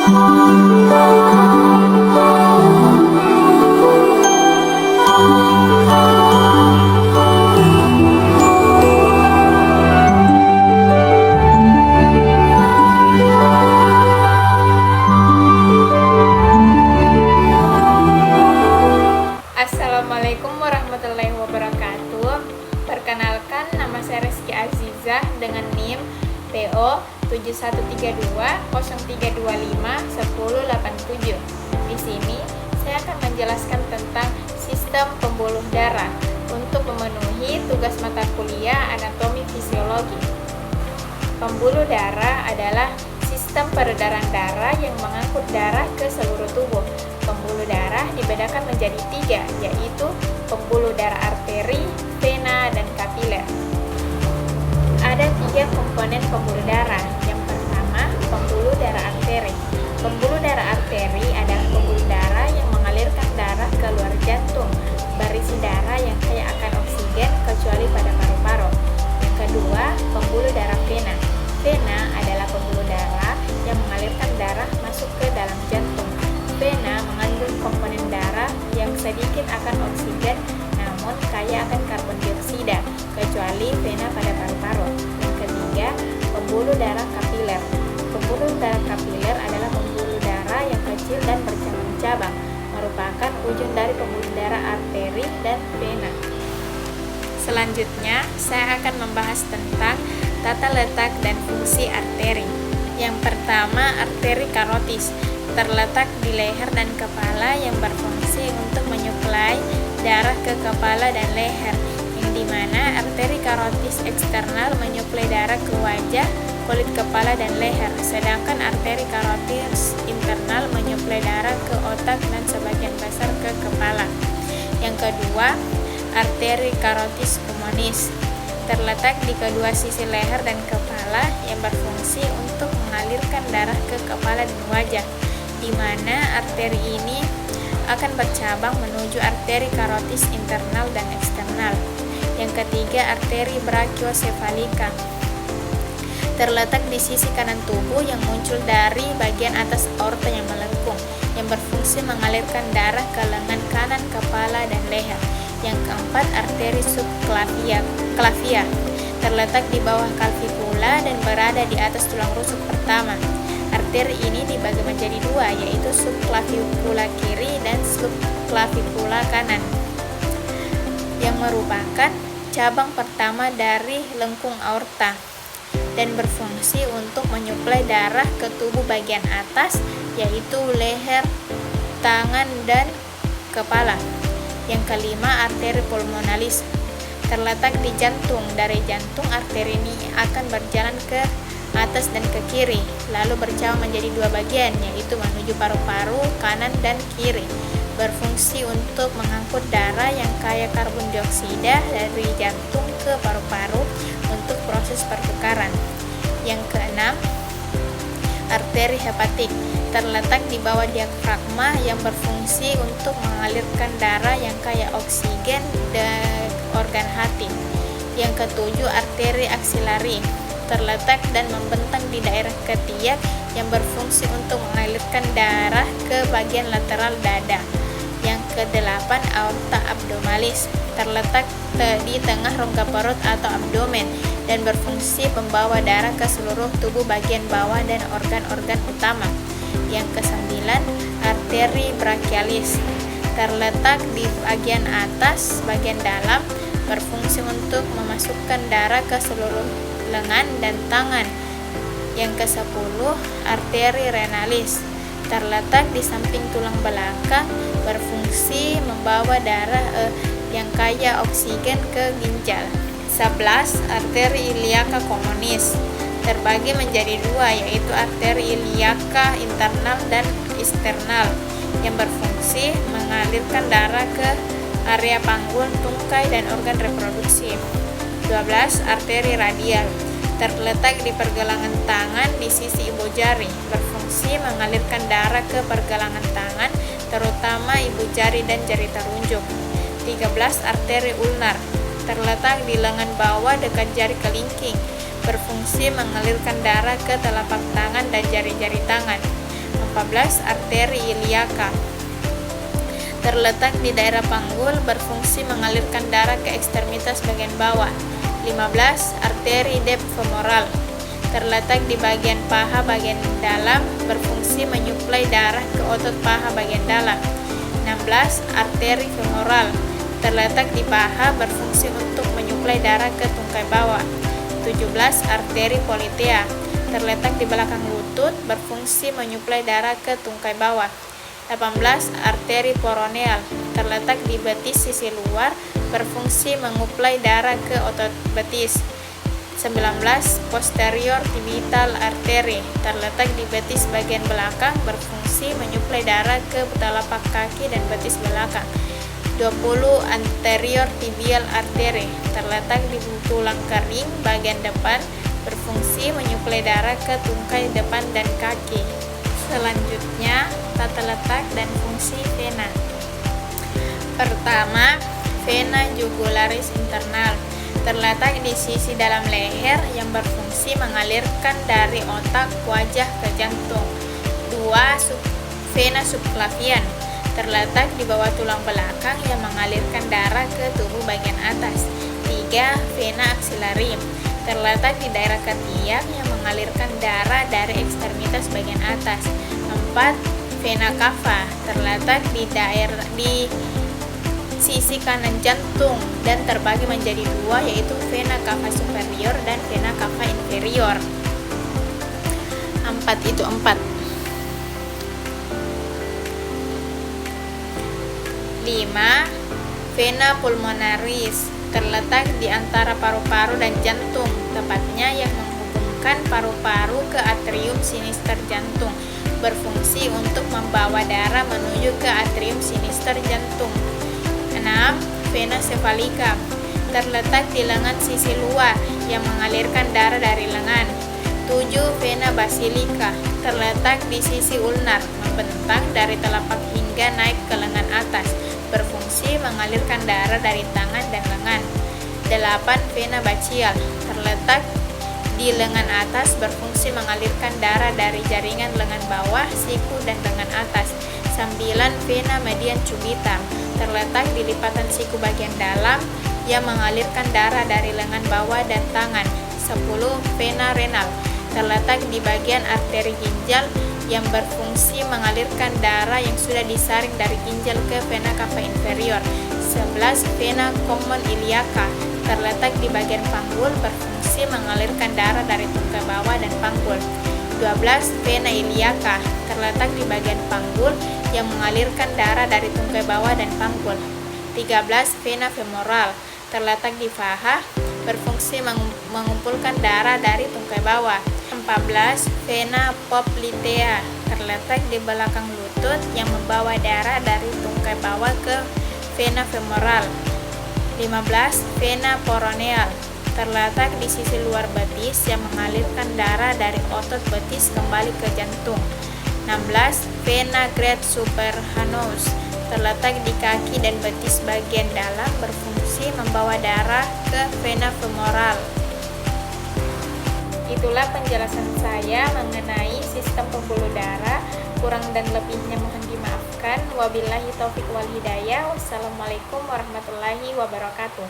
Assalamualaikum warahmatullahi wabarakatuh. Perkenalkan, nama saya Rizky Azizah dengan NIM PO 713203251087. Di sini saya akan menjelaskan tentang sistem pembuluh darah untuk memenuhi tugas mata kuliah anatomi fisiologi. Pembuluh darah adalah sistem peredaran darah yang mengangkut darah ke seluruh tubuh. Pembuluh darah dibedakan menjadi 3, yaitu pembuluh darah arteri, vena, dan kapiler. Ada 3 komponen pembuluh darah. Yang pertama, pembuluh darah arteri. Pembuluh darah arteri adalah pembuluh darah yang mengalirkan darah ke luar jantung, berisi darah yang kaya akan oksigen kecuali pada paru-paru. Yang kedua, pembuluh darah vena. Vena adalah pembuluh darah yang mengalirkan darah masuk ke dalam jantung. Vena mengandung komponen darah yang sedikit akan oksigen namun kaya akan karbon dioksida, kecuali vena pada paru-paru. Yang ketiga, pembuluh darah kapiler. Pembuluh darah kapiler adalah pembuluh darah yang kecil dan bercabang-cabang, merupakan ujung dari pembuluh darah arteri dan vena. Selanjutnya, saya akan membahas tentang tata letak dan fungsi arteri. Yang pertama, arteri karotis terletak di leher dan kepala yang berfungsi untuk menyuplai darah ke kepala dan leher, yang dimana arteri karotis eksternal menyuplai darah ke wajah, kulit kepala, dan leher, sedangkan arteri karotis internal menyuplai darah ke otak dan sebagian besar ke kepala. Yang kedua, arteri karotis pulmonis terletak di kedua sisi leher dan kepala yang berfungsi untuk mengalirkan darah ke kepala dan wajah, di mana arteri ini akan bercabang menuju arteri karotis internal dan eksternal. Yang ketiga, arteri brachiosephalika terletak di sisi kanan tubuh yang muncul dari bagian atas aorta yang melengkung, yang berfungsi mengalirkan darah ke lengan kanan, kepala, dan leher. Yang keempat, arteri subclavia terletak di bawah clavicula dan berada di atas tulang rusuk pertama. Arteri ini dibagi menjadi 2, yaitu subclavicula kiri dan subclavicula kanan, yang merupakan cabang pertama dari lengkung aorta dan berfungsi untuk menyuplai darah ke tubuh bagian atas, yaitu leher, tangan, dan kepala. Yang kelima, arteri pulmonalis terletak di jantung. Dari jantung, arteri ini akan berjalan ke atas dan ke kiri, lalu bercabang menjadi 2 bagian, yaitu menuju paru-paru kanan dan kiri, berfungsi untuk mengangkut darah yang kaya karbon dioksida dari jantung ke paru-paru untuk proses pertukaran. Yang keenam, arteri hepatik terletak di bawah diafragma yang berfungsi untuk mengalirkan darah yang kaya oksigen dan organ hati. Yang ketujuh, arteri aksilari terletak dan membentang di daerah ketiak yang berfungsi untuk mengalirkan darah ke bagian lateral dada. Yang kedelapan, aorta abdominis terletak di tengah rongga perut atau abdomen dan berfungsi membawa darah ke seluruh tubuh bagian bawah dan organ-organ utama. Yang kesembilan, arteri brachialis terletak di bagian atas bagian dalam, berfungsi untuk memasukkan darah ke seluruh lengan dan tangan. Yang ke-10, arteri renalis terletak di samping tulang belakang, berfungsi membawa darah yang kaya oksigen ke ginjal. 11, arteri iliaca commonis terbagi menjadi 2, yaitu arteri iliaca internal dan eksternal yang berfungsi mengalirkan darah ke area panggul, tungkai, dan organ reproduksi. 12, arteri radial terletak di pergelangan tangan di sisi ibu jari, berfungsi mengalirkan darah ke pergelangan tangan, terutama ibu jari dan jari telunjuk. 13, arteri ulnar terletak di lengan bawah dekat jari kelingking, berfungsi mengalirkan darah ke telapak tangan dan jari-jari tangan. 14. Arteri iliaka terletak di daerah panggul, berfungsi mengalirkan darah ke ekstremitas bagian bawah. 15. Arteri femoral terletak di bagian paha bagian dalam, berfungsi menyuplai darah ke otot paha bagian dalam. 16. Arteri femoral terletak di paha, berfungsi untuk menyuplai darah ke tungkai bawah. 17. Arteri politea terletak di belakang lutut, berfungsi menyuplai darah ke tungkai bawah. 18. Arteri poroneal terletak di betis sisi luar, berfungsi menguplai darah ke otot betis. 19. Posterior tibial artery terletak di betis bagian belakang, berfungsi menyuplai darah ke telapak kaki dan betis belakang. 20. Anterior tibial artery terletak di tulang kering bagian depan, berfungsi menyuplai darah ke tungkai depan dan kaki. Selanjutnya, tata letak dan fungsi vena. Pertama, vena jugularis internal terletak di sisi dalam leher yang berfungsi mengalirkan dari otak wajah ke jantung. 2. Vena subclavian terletak di bawah tulang belakang yang mengalirkan darah ke tubuh bagian atas. 3. Vena axillary terletak di daerah ketiak yang mengalirkan darah dari ekstremitas bagian atas. 4. Vena cava terletak di sisi kanan jantung dan terbagi menjadi dua, yaitu vena cava superior dan vena cava inferior. 5. Vena pulmonaris terletak di antara paru-paru dan jantung, tepatnya yang menghubungkan paru-paru ke atrium sinister jantung, berfungsi untuk membawa darah menuju ke atrium sinister jantung. 6. Vena cephalica terletak di lengan sisi luar yang mengalirkan darah dari lengan. 7. Vena basilica terletak di sisi ulnar, membentang dari telapak hingga naik ke lengan atas, berfungsi mengalirkan darah dari tangan dan lengan. 8. Vena brachial terletak di lengan atas, berfungsi mengalirkan darah dari jaringan lengan bawah, siku, dan lengan atas. 9. Vena median cubita terletak di lipatan siku bagian dalam yang mengalirkan darah dari lengan bawah dan tangan. 10. Vena renal terletak di bagian arteri ginjal yang berfungsi mengalirkan darah yang sudah disaring dari ginjal ke vena cava inferior. 11. Vena common iliaca terletak di bagian panggul, berfungsi mengalirkan darah dari tungkai bawah dan panggul. 12. Vena iliaca terletak di bagian panggul yang mengalirkan darah dari tungkai bawah dan panggul. 13. Vena femoral terletak di paha, berfungsi mengumpulkan darah dari tungkai bawah. 14. Vena poplitea terletak di belakang lutut yang membawa darah dari tungkai bawah ke vena femoral. 15. Vena poroneal terletak di sisi luar betis yang mengalirkan darah dari otot betis kembali ke jantung. 16. Vena great superhanous terletak di kaki dan betis bagian dalam, berfungsi membawa darah ke vena femoral. Itulah penjelasan saya mengenai sistem pembuluh darah. Kurang dan lebihnya mohon dimaafkan. Wabillahi taufiq wal hidayah. Wassalamualaikum warahmatullahi wabarakatuh.